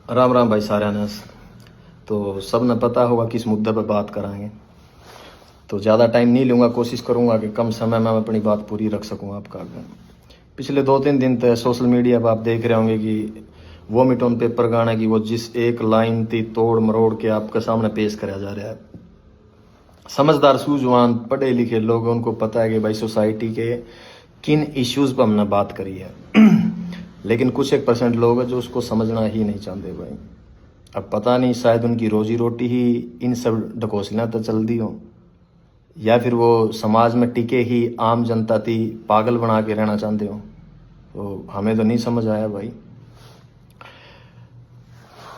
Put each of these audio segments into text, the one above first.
राम राम भाई सारे ने। तो सब ने पता होगा किस मुद्दे पर बात कराएंगे। तो ज़्यादा टाइम नहीं लूँगा, कोशिश करूँगा कि कम समय में अपनी बात पूरी रख सकूँ आपका आगे। पिछले 2-3 दिन तक सोशल मीडिया पर आप देख रहे होंगे कि वोमिट ऑन पेपर गाने की वो जिस एक लाइन थी तोड़ मरोड़ के आपके सामने पेश करा जा रहा है। समझदार सूझवान पढ़े लिखे लोग, उनको पता है कि भाई सोसाइटी के किन इश्यूज़ पर हमने बात करी है। लेकिन कुछ 1% लोग हैं जो उसको समझना ही नहीं चाहते भाई। अब पता नहीं, शायद उनकी रोजी रोटी ही इन सब ढकोसलियाँ तो चल दी हो, या फिर वो समाज में टिके ही आम जनता थी पागल बना के रहना चाहते हो। तो हमें तो नहीं समझ आया भाई।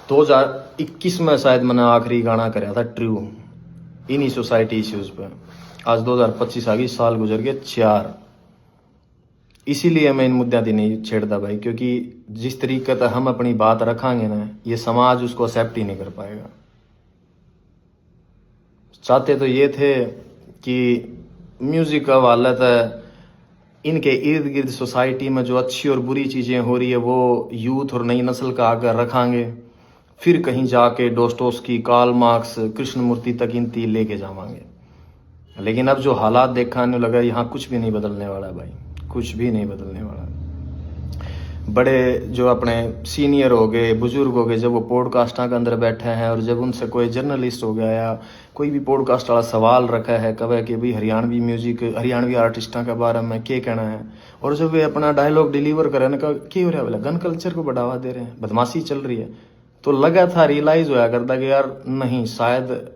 2021 में शायद मैंने आखिरी गाना कराया था ट्रू, इन्हीं सोसाइटी इश्यूज़ पे। आज 2025 आ गई, साल गुजर गए 4। इसीलिए मैं इन मुद्दों की नहीं छेड़ता भाई, क्योंकि जिस तरीके से हम अपनी बात रखांगे ना, ये समाज उसको एक्सेप्ट ही नहीं कर पाएगा। चाहते तो ये थे कि म्यूजिक का वाला था, इनके इर्द गिर्द सोसाइटी में जो अच्छी और बुरी चीज़ें हो रही है वो यूथ और नई नस्ल का आगे रखांगे, फिर कहीं जाके डोस्टोव्स्की, कार्ल मार्क्स, कृष्णमूर्ति तक इनती लेके जावांगे। लेकिन अब जो हालात देखने लगा, यहाँ कुछ भी नहीं बदलने वाला भाई, कुछ भी नहीं बदलने वाला। बड़े जो अपने सीनियर हो गए, बुजुर्ग हो गए, जब वो पॉडकास्टा के अंदर बैठे हैं और जब उनसे कोई जर्नलिस्ट हो गया या कोई भी पॉडकास्ट वाला सवाल रखा है कवे कि भाई हरियाणवी म्यूजिक, हरियाणवी आर्टिस्टों के बारे में क्या कहना है, और जब वे अपना डायलॉग डिलीवर करें ना, क्या हो रहा है बोला, गन कल्चर को बढ़ावा दे रहे हैं, बदमाशी चल रही है, तो लगा था रियलाइज होया करता कि यार नहीं, शायद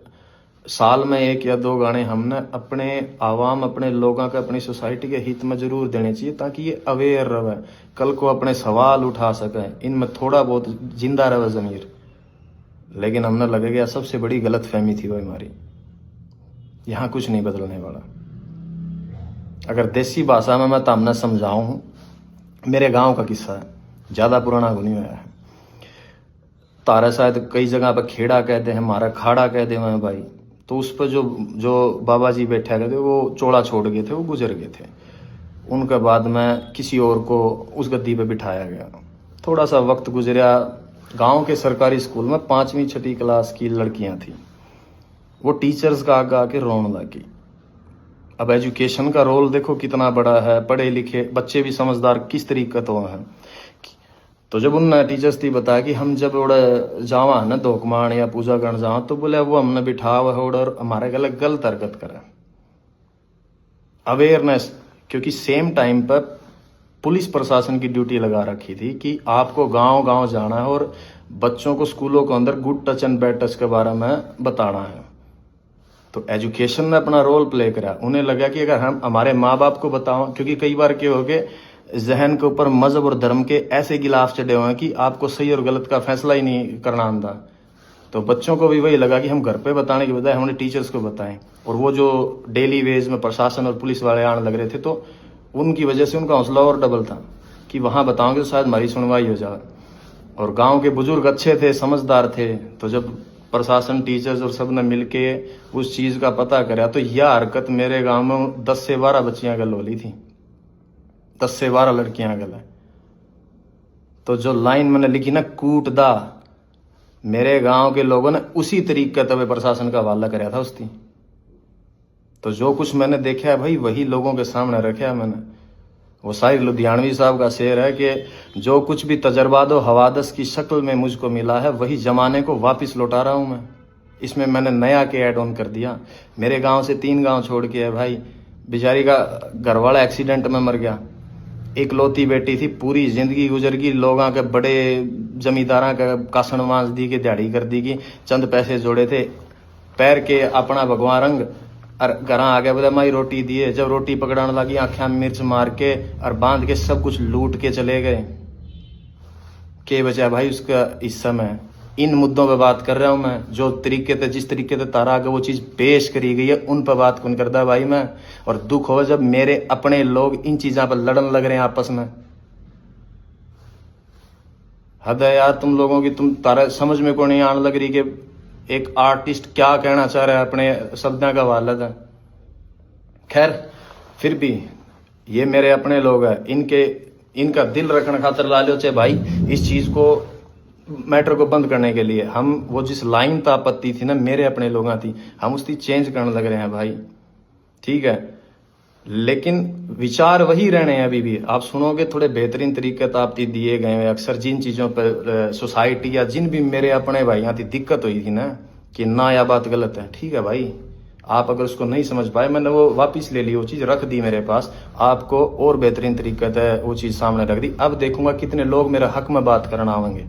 साल में 1 या 2 गाने हमने अपने आवाम, अपने लोगों के, अपनी सोसाइटी के हित में जरूर देने चाहिए, ताकि ये अवेयर रहे, कल को अपने सवाल उठा सके, इनमें थोड़ा बहुत जिंदा रहे ज़मीर। लेकिन हमने लगे गया सबसे बड़ी गलत फहमी थी वो हमारी। यहाँ कुछ नहीं बदलने वाला। अगर देसी भाषा में मैं तामना समझाऊँ, मेरे गाँव का किस्सा है, ज़्यादा पुराना नहीं हुआ है। तारा शायद कई जगह पर खेड़ा कहते हैं, हमारा खाड़ा कहते हैं भाई। तो उस पर जो बाबा जी बैठे गए थे वो चोला छोड़ गए थे, वो गुजर गए थे। उनके बाद में किसी और को उस गद्दी पे बिठाया गया। थोड़ा सा वक्त गुजरा, गांव के सरकारी स्कूल में 5वीं 6ठी क्लास की लड़कियां थी, वो टीचर्स का आगे आके रोने लगी। अब एजुकेशन का रोल देखो कितना बड़ा है, पढ़े लिखे बच्चे भी समझदार किस तरीके तो हैं। तो जब उन टीचर्स थी बताया कि हम जब उड़ जावा ना धोकमान या पूजा करने जावा, तो बोले वो हमने बिठा हुआ और हमारे गलत गलत हरकत करे। अवेयरनेस, क्योंकि सेम टाइम पर पुलिस प्रशासन की ड्यूटी लगा रखी थी कि आपको गांव गांव जाना है और बच्चों को स्कूलों के अंदर good touch and bad touch के बारे में बताना है। तो एजुकेशन ने अपना रोल प्ले करा। उन्हें लगा कि अगर हम हमारे माँ बाप को बताओ, क्योंकि कई बार क्या हो गए, जहन के ऊपर मजहब और धर्म के ऐसे गिलाफ चढ़े हुए हैं कि आपको सही और गलत का फैसला ही नहीं करना आंदा। तो बच्चों को भी वही लगा कि हम घर पे बताने की बजाय हमने टीचर्स को बताएं। और वो जो डेली वेज में प्रशासन और पुलिस वाले आने लग रहे थे, तो उनकी वजह से उनका हौसला और डबल था कि वहाँ बताओगे तो शायद हमारी सुनवाई हो जाए। और गाँव के बुजुर्ग अच्छे थे, समझदार थे, तो जब प्रशासन, टीचर्स और सब ने मिलके उस चीज़ का पता करा, तो यह हरकत मेरे गाँव में 10 से 12 बच्चियाँ गल होली थी, 10 से 12 लड़कियां गल है। तो जो लाइन मैंने लिखी ना, कूट दा, मेरे गांव के लोगों ने उसी तरीके तब प्रशासन का हवाला कराया था उसकी। तो जो कुछ मैंने देखा है भाई, वही लोगों के सामने रखा है मैंने। वो शायद लुधियानवी साहब का शेर है कि जो कुछ भी तजर्बा दो हवादस की शक्ल में मुझको मिला है, वही जमाने को वापस लौटा रहा हूं मैं। इसमें मैंने नया के ऐड ऑन कर दिया। मेरे गाँव से 3 गाँव छोड़ के है भाई, बेचारी का घरवाला एक्सीडेंट में मर गया, इकलौती बेटी थी, पूरी जिंदगी गुजर गई, लोगों के बड़े जमींदारा का कासण मांस दी के दिहाड़ी कर दी की, चंद पैसे जोड़े थे, पैर के अपना भगवान रंग और घर आ गया, बोले माई रोटी दिए। जब रोटी पकड़ाने लगी, आँखें में मिर्च मार के और बांध के सब कुछ लूट के चले गए। के बचा भाई उसका हिस्सा में। इन मुद्दों पे बात कर रहा हूं मैं, जो तरीके से, जिस तरीके से तारा आगे वो चीज पेश करी गई है, उन पर बात कौन करता भाई मैं। और दुख हो जब मेरे अपने लोग इन चीजों पर लड़न लग रहे हैं आपस में। हद है यार तुम लोगों की, तुम तारा समझ में को नहीं आने लग रही कि एक आर्टिस्ट क्या कहना चाह रहा है अपने शब्दों का हवाला था। खैर फिर भी ये मेरे अपने लोग हैं, इनका दिल रखने खातर ला लो चाहे भाई, इस चीज को मैटर को बंद करने के लिए हम वो जिस लाइन ता आपत्ति थी ना मेरे अपने लोगों थी, हम उसकी चेंज करने लग रहे हैं भाई, ठीक है। लेकिन विचार वही रहने हैं अभी भी। आप सुनोगे थोड़े बेहतरीन तरीके तो आप दिए गए हैं। अक्सर जिन चीज़ों पर सोसाइटी या जिन भी मेरे अपने भाई यहाँ थी दिक्कत हुई थी ना कि ना यह बात गलत है, ठीक है भाई, आप अगर उसको नहीं समझ पाए, मैंने वो वापस ले ली, वो चीज़ रख दी मेरे पास, आपको और बेहतरीन तरीके से वो चीज़ सामने रख दी। अब देखूंगा कितने लोग मेरे हक में बात करना आवेंगे।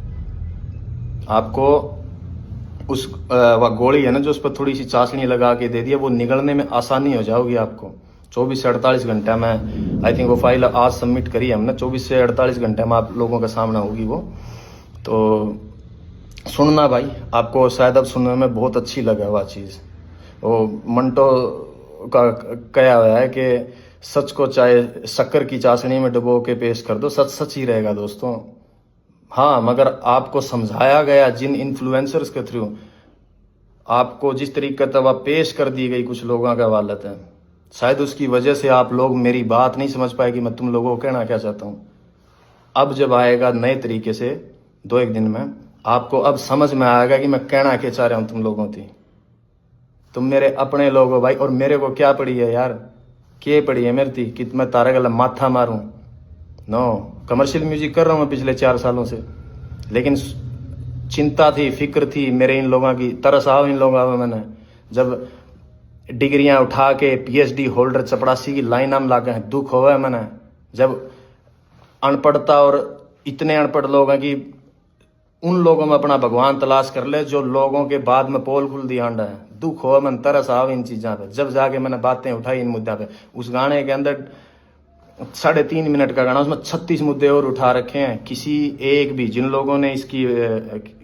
आपको उस वह गोली है ना जो उस पर थोड़ी सी चाशनी लगा के दे दिया, वो निगलने में आसानी हो जाओगी आपको। 24 से 48 घंटे में, आई थिंक वो फाइल आज सबमिट करी है हमने, 24 से 48 घंटे में आप लोगों के सामने होगी वो। तो सुनना भाई, आपको शायद अब सुनने में बहुत अच्छी लगे वह चीज़। वो मंटो का कहा हुआ है कि सच को चाहे शक्कर की चाशनी में डुबो के पेश कर दो, सच सच ही रहेगा दोस्तों। हाँ, मगर आपको समझाया गया जिन इन्फ्लुएंसर्स के थ्रू, आपको जिस तरीके से वह पेश कर दी गई कुछ लोगों का वालत है, शायद उसकी वजह से आप लोग मेरी बात नहीं समझ पाए कि मैं तुम लोगों को कहना क्या चाहता हूँ। अब जब आएगा नए तरीके से 2-1 दिन में, आपको अब समझ में आएगा कि मैं कहना क्या चाह रहा हूँ तुम लोगों की। तुम मेरे अपने लोग हो भाई, और मेरे को क्या पड़ी है यार, क्या पड़ी है मेरी थी कि मैं तारे गला माथा मारूं? नो, कमर्शियल म्यूजिक कर रहा हूँ मैं पिछले 4 सालों से, लेकिन चिंता थी, फिक्र थी मेरे इन लोगों की, तरस आओ इन लोगों में। मैंने जब डिग्रियां उठा के PhD होल्डर चपड़ासी की लाइन में लागे हैं, दुख हुआ है मैंने। जब अनपढ़ता और इतने अनपढ़ लोग हैं कि उन लोगों में अपना भगवान तलाश कर ले जो लोगों के बाद में पोल खुल दिया अंडा है, दुख हो, मन तरस आओ इन चीज़ों पे। जब जाके मैंने बातें उठाई इन मुद्दों पे, उस गाने के अंदर 3.5 मिनट का गाना, उसमें 36 मुद्दे और उठा रखे हैं। किसी एक भी, जिन लोगों ने इसकी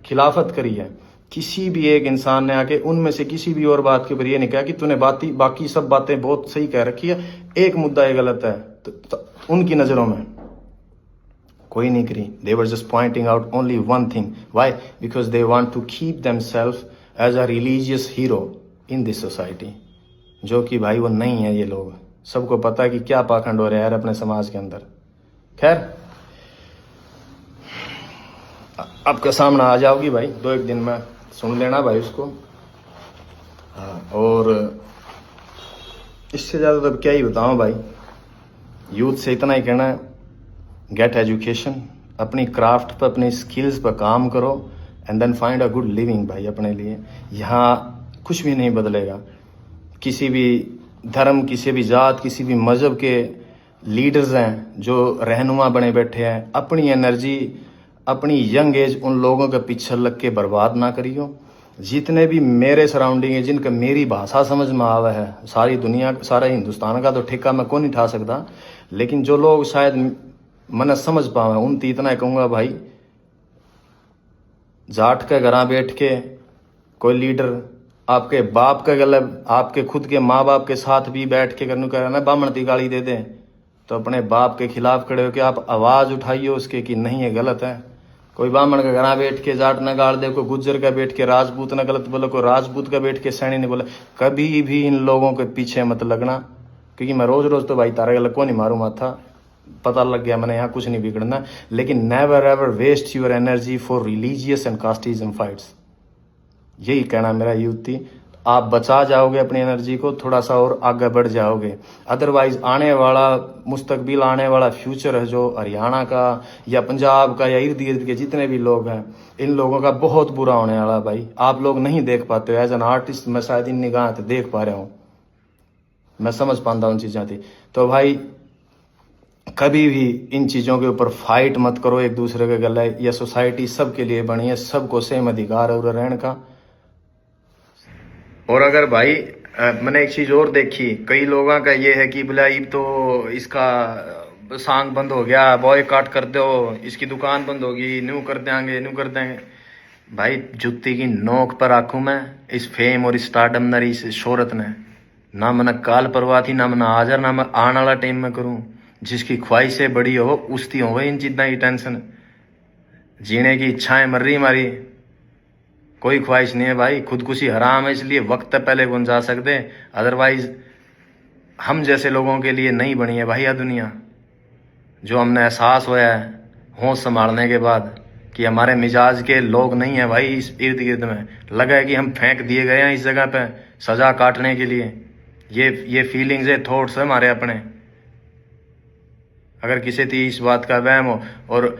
खिलाफत करी है, किसी भी एक इंसान ने आके उनमें से किसी भी और बात के ऊपर ये नहीं कहा कि तूने बाकी सब बातें बहुत सही कह रखी है, एक मुद्दा ये गलत है, तो उनकी नज़रों में कोई नहीं करी। They were just pointing out only one thing. Why? Because they want to keep themselves as a religious hero in this society. जो कि भाई वो नहीं है। ये लोग सबको पता है कि क्या पाखंड हो रहा है यार अपने समाज के अंदर। खैर, आपका सामना आ जाओगी भाई 2-1 दिन में, सुन लेना भाई उसको। और इससे ज़्यादा तो क्या ही बताऊँ भाई, यूथ से इतना ही कहना है, गेट एजुकेशन, अपनी क्राफ्ट पर, अपनी स्किल्स पर काम करो, and then find a good living भाई अपने लिए। यहाँ कुछ भी नहीं बदलेगा। किसी भी धर्म, किसी भी जात, किसी भी मज़हब के लीडर्स हैं जो रहनुमा बने बैठे हैं, अपनी एनर्जी, अपनी यंग एज उन लोगों के पीछे लग के बर्बाद ना करियो। जितने भी मेरे सराउंडिंग है, जिनका मेरी भाषा समझ में आवा है, सारी दुनिया, सारा हिंदुस्तान का तो ठेका मैं कौन नहीं उठा सकता, लेकिन जो लोग शायद मन समझ पावे, उन इतना कहूँगा भाई, जाट के घर बैठ के कोई लीडर आपके बाप के गले, आपके खुद के माँ बाप के साथ भी बैठ के करना बामण ती गाली दे दें, तो अपने बाप के खिलाफ खड़े होकर आप आवाज़ उठाइए उसके कि नहीं ये गलत है। कोई ब्राह्मण का घर बैठ के जाट न गाड़ दे, कोई गुज्जर का बैठ के राजपूत न गलत बोले, कोई राजपूत का बैठ के सैनी नहीं बोले। कभी भी इन लोगों के पीछे मत लगना, क्योंकि मैं रोज़ रोज़ तो भाई तारे गलत को नहीं मारूँ माथा, पता लग गया मैंने, यहाँ कुछ नहीं बिगड़ना। लेकिन never ever waste your energy for religious and casteism fights. यही कहना मेरा यूथ थी। आप बचा जाओगे अपनी एनर्जी को, थोड़ा सा और आगे बढ़ जाओगे। अदरवाइज आने वाला मुस्तकबिल, आने वाला फ्यूचर है जो हरियाणा का या पंजाब का या इर्द गिर्द के जितने भी लोग हैं, इन लोगों का बहुत बुरा होने वाला भाई। आप लोग नहीं देख पाते हो। एज एन आर्टिस्ट मैं शायद इन निगाह से देख पा रहा हूँ, मैं समझ पाता हूँ उन चीज़ें थी। तो भाई कभी भी इन चीज़ों के ऊपर फाइट मत करो एक दूसरे के गले। यह सोसाइटी सबके लिए बनी है, सबको सेम अधिकार है रहने का। और अगर भाई मैंने एक चीज़ और देखी, कई लोगों का ये है कि बोला ये तो इसका सांग बंद हो गया, बॉयकॉट कर दो, इसकी दुकान बंद होगी, न्यू कर देंगे, न्यू कर देंगे। भाई जुत्ती की नोक पर आंखों में इस फेम और इस स्टारडम ने, इस शोहरत ने, ना मैंने काल परवाह थी, ना मैंने हाजर, ना मैं आने वाला टाइम में करूँ। जिसकी ख्वाहिशें बड़ी हो उसकी हो इन चीज़ों की टेंशन, जीने की इच्छाएं मर रही हमारी, कोई ख्वाहिश नहीं है भाई। खुदकुशी हराम है, इसलिए वक्त पहले कौन जा सकते, अदरवाइज हम जैसे लोगों के लिए नहीं बनी है भाई यह दुनिया। जो हमने एहसास होया है होश संभालने के बाद कि हमारे मिजाज के लोग नहीं है भाई इस इर्द गिर्द में, लगा है कि हम फेंक दिए गए हैं इस जगह पे सजा काटने के लिए। ये फीलिंग्स है, थॉट्स है हमारे अपने। अगर किसी थी इस बात का वहम हो, और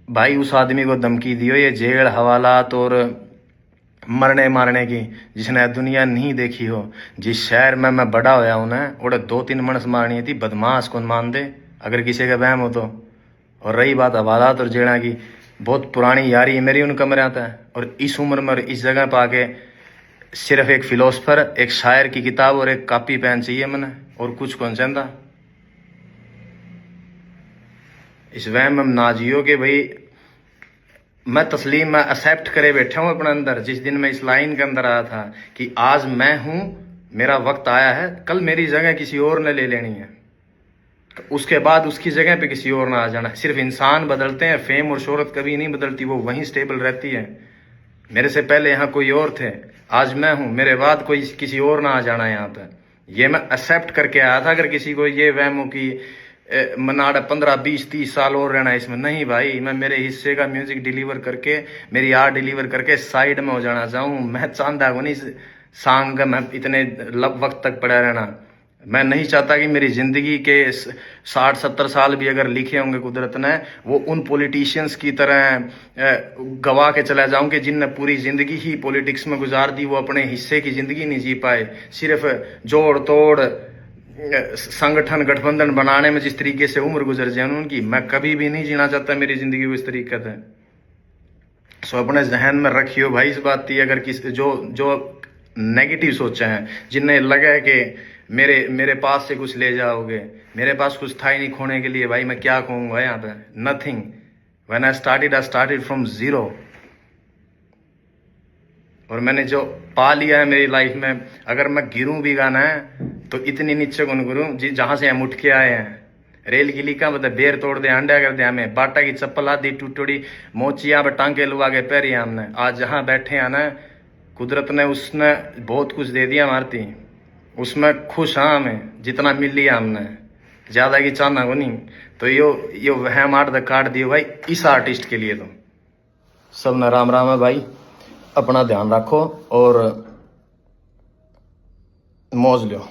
भाई उस आदमी को धमकी दियो ये जेल हवालात और मरने मारने की, जिसने दुनिया नहीं देखी हो। जिस शहर में मैं बड़ा होया हूं ना, उड़े 2-3 मनस मारनी थी, बदमाश कौन मान दे अगर किसी का वहम हो तो। और रही बात हवालात और जेड़ा की, बहुत पुरानी यारी है मेरी उन कमरे आता है। और इस उम्र में और इस जगह पर आके सिर्फ एक फिलोसफर, एक शायर की किताब और एक कॉपी पेन चाहिए मैंने, और कुछ कौन चाहता। इस वहम में ना जियो कि भाई मैं तस्लीम में एक्सेप्ट करे बैठा हूं अपने अंदर। जिस दिन मैं इस लाइन के अंदर आया था कि आज मैं हूं, मेरा वक्त आया है, कल मेरी जगह किसी और ने ले लेनी है, तो उसके बाद उसकी जगह पे किसी और ना आ जाना। सिर्फ इंसान बदलते हैं, फेम और शोहरत कभी नहीं बदलती, वो वहीं स्टेबल रहती है। मेरे से पहले यहाँ कोई और थे, आज मैं हूं, मेरे बाद कोई किसी और ना आ जाना यहाँ पे। ये मैं एक्सेप्ट करके आया था। अगर किसी को ये वहम हो कि मनाड़ा 15-20-30 साल और रहना है इसमें, नहीं भाई, मैं मेरे हिस्से का म्यूजिक डिलीवर करके, मेरी आर्ट डिलीवर करके साइड में हो जाना चाहूँ। मैं चाहता हूँ नहीं सांग का मैं इतने वक्त तक पड़ा रहना। मैं नहीं चाहता कि मेरी जिंदगी के 60-70 साल भी अगर लिखे होंगे कुदरत ने, वो उन पॉलिटिशियंस की तरह गवा के चला जाऊं कि जिनने पूरी जिंदगी ही पॉलिटिक्स में गुजार दी, वो अपने हिस्से की जिंदगी नहीं जी पाए। सिर्फ जोड़ तोड़ संगठन गठबंधन बनाने में जिस तरीके से उम्र गुजर जाए उनकी, मैं कभी भी नहीं जीना चाहता मेरी जिंदगी को इस तरीके से। सो अपने जहन में रखियो भाई इस बात की। अगर किस जो नेगेटिव सोचे हैं, जिन्हें लगा है कि मेरे पास से कुछ ले जाओगे, मेरे पास कुछ था ही नहीं खोने के लिए, भाई मैं क्या कहूंगा यहाँ पे, nothing. When I started from zero. और मैंने जो पा लिया है मेरी लाइफ में, अगर मैं गिरूं भी गाना है तो इतनी नीचे कौन गिरूं जहां से हम उठ के आए हैं। रेल की लीका मतलब बेर तोड़ दे, अंडा कर दे हमें, बाटा की चप्पल आधी टूटोड़ी मोचिया पे टांके लुआ के पैरी हमने। आज जहां बैठे हैं ना, कुदरत ने उसने बहुत कुछ दे दिया मारती, उसमें खुश हाँ हमें जितना मिल लिया हमने, ज्यादा की चाहना को नहीं। तो यो वह आर्ट काट दियो भाई इस आर्टिस्ट के लिए। तो सब न राम राम है भाई, अपना ध्यान रखो और मौज लो।